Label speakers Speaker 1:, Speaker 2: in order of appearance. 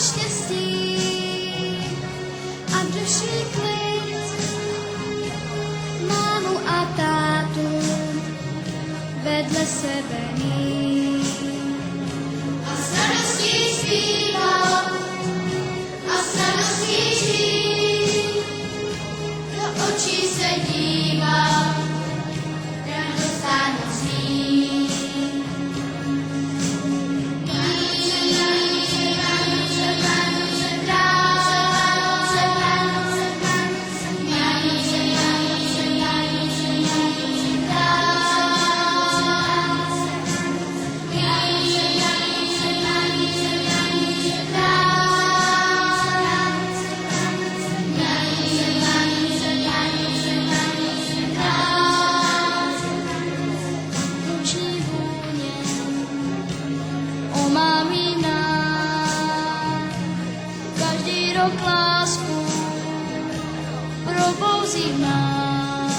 Speaker 1: štěstí a v duši klid. Mámu a tátu vedle sebe mít. A s radostí zpívat, a s radostí žít, do očí se dívat, radost a noc mít. Rok lásku probouzí v nás.